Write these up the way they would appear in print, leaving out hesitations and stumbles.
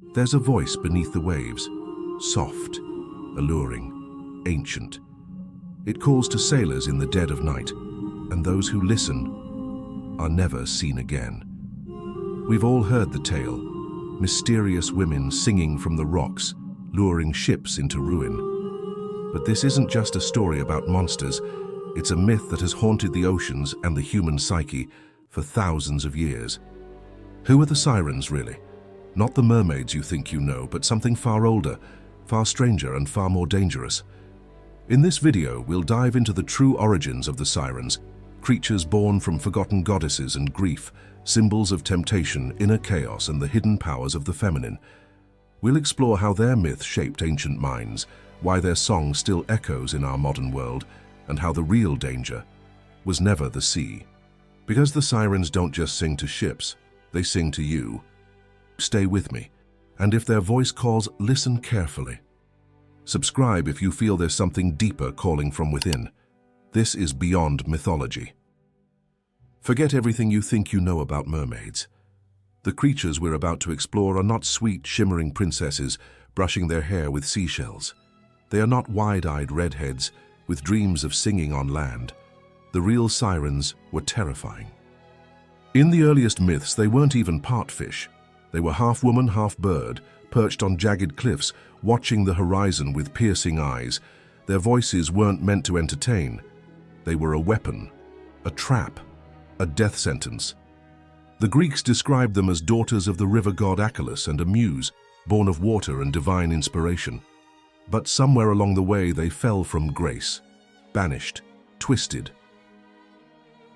There's a voice beneath the waves, soft, alluring, ancient. It calls to sailors in the dead of night, and those who listen are never seen again. We've all heard the tale, mysterious women singing from the rocks, luring ships into ruin. But this isn't just a story about monsters, it's a myth that has haunted the oceans and the human psyche for thousands of years. Who are the sirens, really? Not the mermaids you think you know, but something far older, far stranger and far more dangerous. In this video, we'll dive into the true origins of the sirens, creatures born from forgotten goddesses and grief, symbols of temptation, inner chaos, and the hidden powers of the feminine. We'll explore how their myth shaped ancient minds, why their song still echoes in our modern world, and how the real danger was never the sea. Because the sirens don't just sing to ships, they sing to you. Stay with me, and if their voice calls, listen carefully. Subscribe if you feel there's something deeper calling from within. This is Beyond Mythology. Forget everything you think you know about mermaids. The creatures we're about to explore are not sweet, shimmering princesses brushing their hair with seashells. They are not wide-eyed redheads with dreams of singing on land. The real sirens were terrifying. In the earliest myths, they weren't even part fish. They were half woman, half bird, perched on jagged cliffs, watching the horizon with piercing eyes. Their voices weren't meant to entertain. They were a weapon, a trap, a death sentence. The Greeks described them as daughters of the river god Achelous and a muse, born of water and divine inspiration. But somewhere along the way they fell from grace, banished, twisted.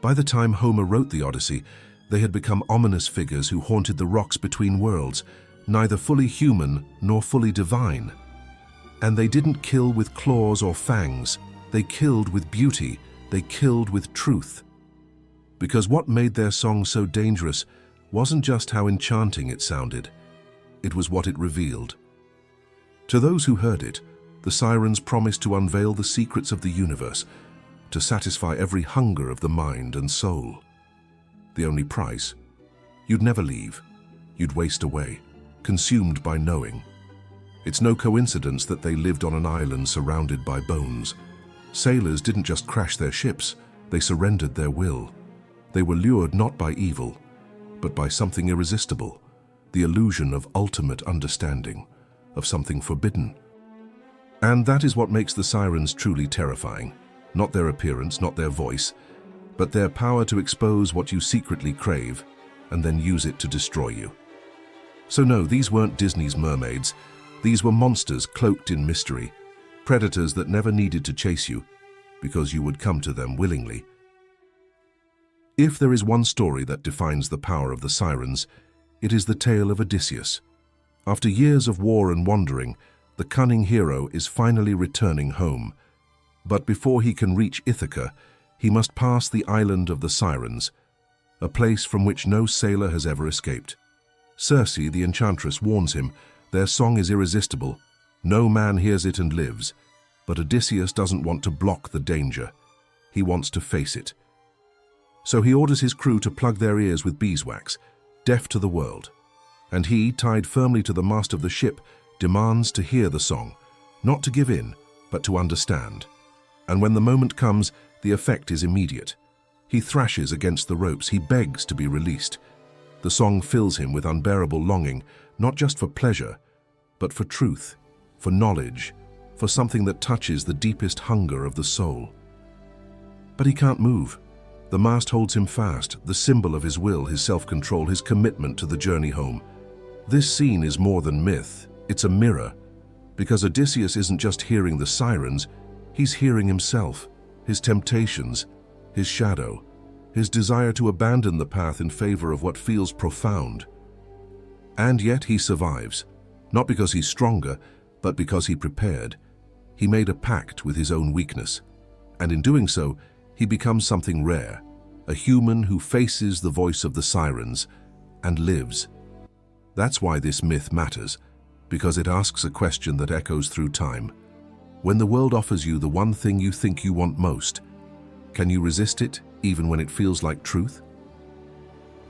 By the time Homer wrote the Odyssey, they had become ominous figures who haunted the rocks between worlds, neither fully human nor fully divine. And they didn't kill with claws or fangs. They killed with beauty. They killed with truth. Because what made their song so dangerous wasn't just how enchanting it sounded. It was what it revealed. To those who heard it, the sirens promised to unveil the secrets of the universe, to satisfy every hunger of the mind and soul. The only price? You'd never leave. You'd waste away, consumed by knowing. It's no coincidence that they lived on an island surrounded by bones. Sailors didn't just crash their ships, they surrendered their will. They were lured not by evil, but by something irresistible, the illusion of ultimate understanding, of something forbidden. And that is what makes the sirens truly terrifying. Not their appearance, not their voice, but their power to expose what you secretly crave and then use it to destroy you. So no, these weren't Disney's mermaids. These were monsters cloaked in mystery, predators that never needed to chase you because you would come to them willingly. If there is one story that defines the power of the sirens, it is the tale of Odysseus. After years of war and wandering, the cunning hero is finally returning home. But before he can reach Ithaca, he must pass the island of the Sirens, a place from which no sailor has ever escaped. Circe, the enchantress, warns him their song is irresistible. No man hears it and lives. But Odysseus doesn't want to block the danger. He wants to face it. So he orders his crew to plug their ears with beeswax, deaf to the world. And he, tied firmly to the mast of the ship, demands to hear the song, not to give in, but to understand. And when the moment comes, the effect is immediate. He thrashes against the ropes, he begs to be released. The song fills him with unbearable longing, not just for pleasure, but for truth, for knowledge, for something that touches the deepest hunger of the soul. But he can't move. The mast holds him fast, the symbol of his will, his self-control, his commitment to the journey home. This scene is more than myth, it's a mirror, because Odysseus isn't just hearing the sirens, he's hearing himself, his temptations, his shadow, his desire to abandon the path in favor of what feels profound. And yet he survives, not because he's stronger, but because he prepared. He made a pact with his own weakness, and in doing so, he becomes something rare, a human who faces the voice of the sirens and lives. That's why this myth matters, because it asks a question that echoes through time. When the world offers you the one thing you think you want most, can you resist it even when it feels like truth?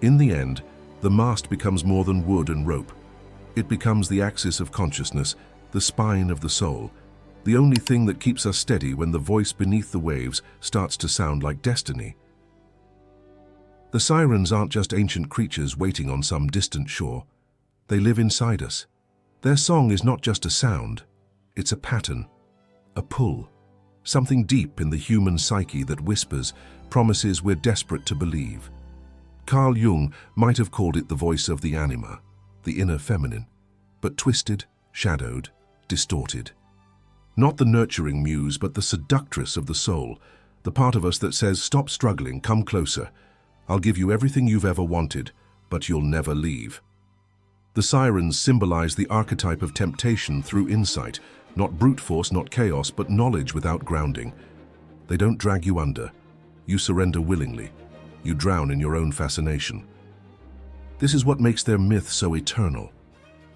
In the end, the mast becomes more than wood and rope. It becomes the axis of consciousness, the spine of the soul, the only thing that keeps us steady when the voice beneath the waves starts to sound like destiny. The sirens aren't just ancient creatures waiting on some distant shore. They live inside us. Their song is not just a sound, it's a pattern, a pull, something deep in the human psyche that whispers, promises we're desperate to believe. Carl Jung might have called it the voice of the anima, the inner feminine, but twisted, shadowed, distorted. Not the nurturing muse, but the seductress of the soul, the part of us that says, stop struggling, come closer. I'll give you everything you've ever wanted, but you'll never leave. The sirens symbolize the archetype of temptation through insight, not brute force, not chaos, but knowledge without grounding. They don't drag you under. You surrender willingly. You drown in your own fascination. This is what makes their myth so eternal.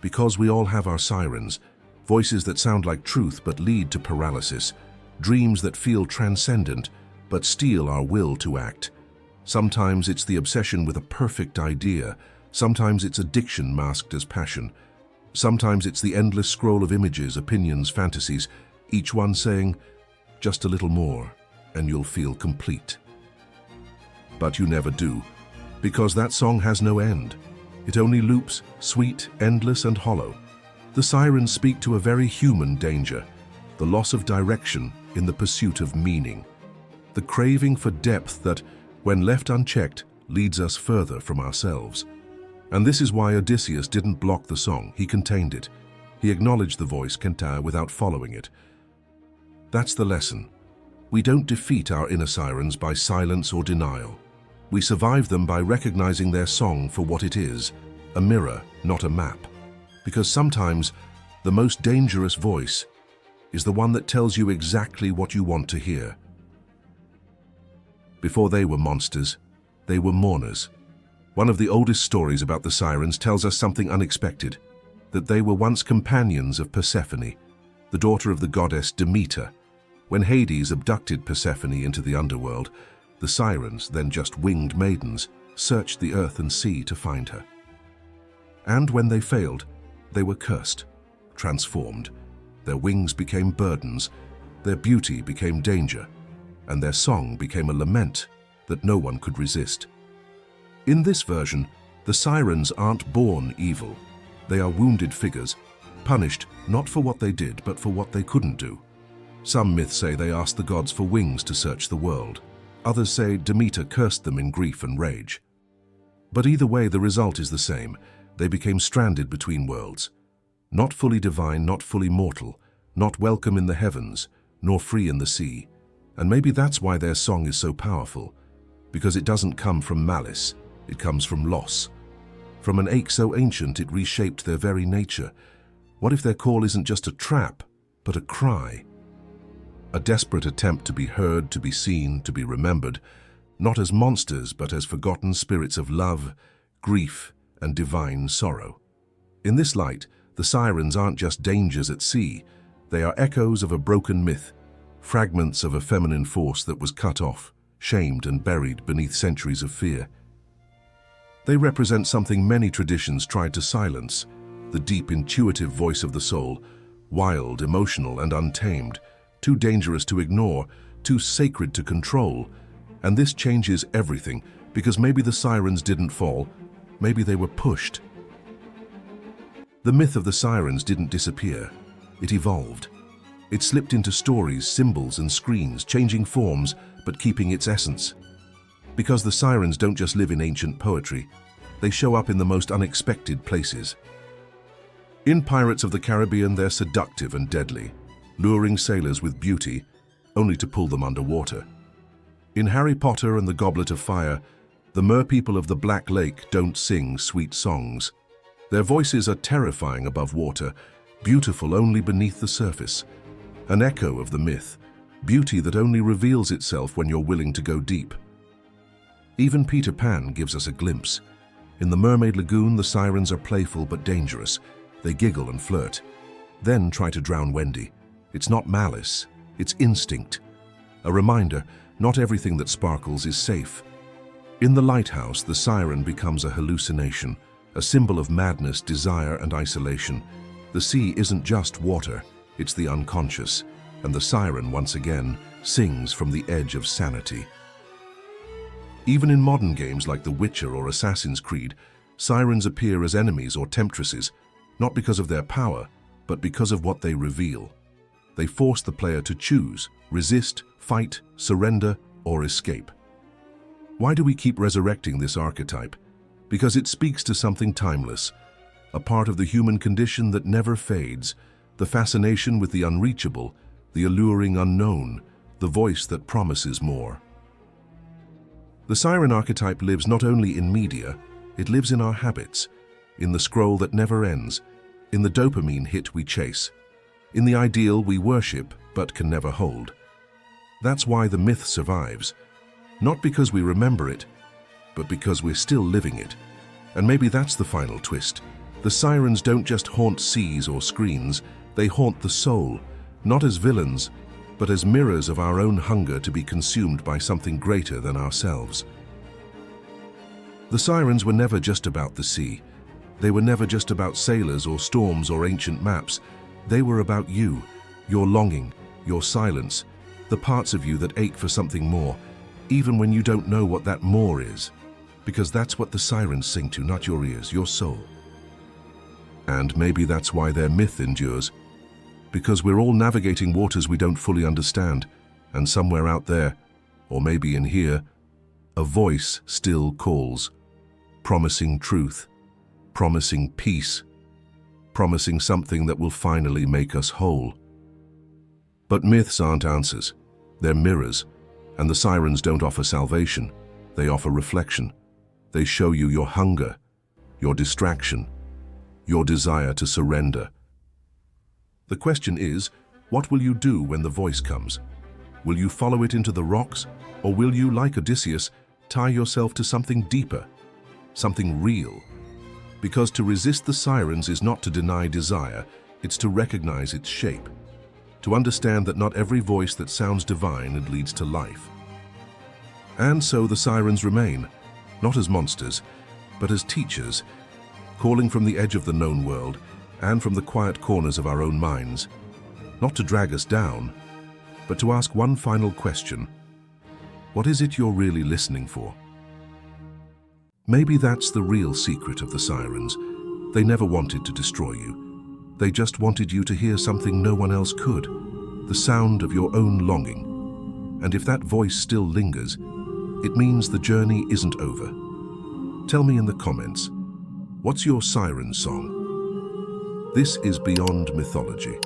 Because we all have our sirens, voices that sound like truth but lead to paralysis, dreams that feel transcendent but steal our will to act. Sometimes it's the obsession with a perfect idea, sometimes it's addiction masked as passion, sometimes it's the endless scroll of images, opinions, fantasies, each one saying, just a little more and you'll feel complete. But you never do, because that song has no end. It only loops, sweet, endless and hollow. The sirens speak to a very human danger, the loss of direction in the pursuit of meaning, the craving for depth that, when left unchecked, leads us further from ourselves. And this is why Odysseus didn't block the song, he contained it. He acknowledged the voice kenta without following it. That's the lesson. We don't defeat our inner sirens by silence or denial. We survive them by recognizing their song for what it is, a mirror, not a map. Because sometimes the most dangerous voice is the one that tells you exactly what you want to hear. Before they were monsters, they were mourners. One of the oldest stories about the sirens tells us something unexpected, that they were once companions of Persephone, the daughter of the goddess Demeter. When Hades abducted Persephone into the underworld, the sirens, then just winged maidens, searched the earth and sea to find her. And when they failed, they were cursed, transformed. Their wings became burdens, their beauty became danger, and their song became a lament that no one could resist. In this version, the sirens aren't born evil. They are wounded figures, punished not for what they did, but for what they couldn't do. Some myths say they asked the gods for wings to search the world. Others say Demeter cursed them in grief and rage. But either way, the result is the same. They became stranded between worlds. Not fully divine, not fully mortal, not welcome in the heavens, nor free in the sea. And maybe that's why their song is so powerful, because it doesn't come from malice, it comes from loss. From an ache so ancient it reshaped their very nature. What if their call isn't just a trap, but a cry? A desperate attempt to be heard, to be seen, to be remembered, not as monsters, but as forgotten spirits of love, grief, and divine sorrow. In this light, the sirens aren't just dangers at sea, they are echoes of a broken myth, fragments of a feminine force that was cut off, shamed and buried beneath centuries of fear. They represent something many traditions tried to silence, the deep intuitive voice of the soul, wild, emotional, and untamed, too dangerous to ignore, too sacred to control. And this changes everything, because maybe the sirens didn't fall, maybe they were pushed. The myth of the sirens didn't disappear, it evolved. It slipped into stories, symbols, and screens, changing forms, but keeping its essence. Because the sirens don't just live in ancient poetry, they show up in the most unexpected places. In Pirates of the Caribbean, they're seductive and deadly, luring sailors with beauty, only to pull them underwater. In Harry Potter and the Goblet of Fire, the merpeople of the Black Lake don't sing sweet songs. Their voices are terrifying above water, beautiful only beneath the surface. An echo of the myth, beauty that only reveals itself when you're willing to go deep. Even Peter Pan gives us a glimpse. In the Mermaid Lagoon, the sirens are playful but dangerous. They giggle and flirt, then try to drown Wendy. It's not malice, it's instinct. A reminder, not everything that sparkles is safe. In The Lighthouse, the siren becomes a hallucination, a symbol of madness, desire, and isolation. The sea isn't just water, it's the unconscious, and the siren, once again, sings from the edge of sanity. Even in modern games like The Witcher or Assassin's Creed, sirens appear as enemies or temptresses, not because of their power, but because of what they reveal. They force the player to choose, resist, fight, surrender, or escape. Why do we keep resurrecting this archetype? Because it speaks to something timeless, a part of the human condition that never fades, the fascination with the unreachable, the alluring unknown, the voice that promises more. The siren archetype lives not only in media, it lives in our habits, in the scroll that never ends, in the dopamine hit we chase, in the ideal we worship but can never hold. That's why the myth survives, not because we remember it, but because we're still living it. And maybe that's the final twist. The sirens don't just haunt seas or screens, they haunt the soul, not as villains, but as mirrors of our own hunger to be consumed by something greater than ourselves. The sirens were never just about the sea. They were never just about sailors or storms or ancient maps. They were about you, your longing, your silence, the parts of you that ache for something more, even when you don't know what that more is. Because that's what the sirens sing to, not your ears, your soul. And maybe that's why their myth endures. Because we're all navigating waters we don't fully understand, and somewhere out there, or maybe in here, a voice still calls, promising truth, promising peace, promising something that will finally make us whole. But myths aren't answers, they're mirrors, and the sirens don't offer salvation, they offer reflection. They show you your hunger, your distraction, your desire to surrender. The question is, what will you do when the voice comes? Will you follow it into the rocks, or will you, like Odysseus, tie yourself to something deeper, something real? Because to resist the sirens is not to deny desire, it's to recognize its shape, to understand that not every voice that sounds divine and leads to life. And so the sirens remain, not as monsters, but as teachers, calling from the edge of the known world and from the quiet corners of our own minds, not to drag us down, but to ask one final question. What is it you're really listening for? Maybe that's the real secret of the sirens. They never wanted to destroy you. They just wanted you to hear something no one else could, the sound of your own longing. And if that voice still lingers, it means the journey isn't over. Tell me in the comments, what's your siren song? This is Beyond Mythology.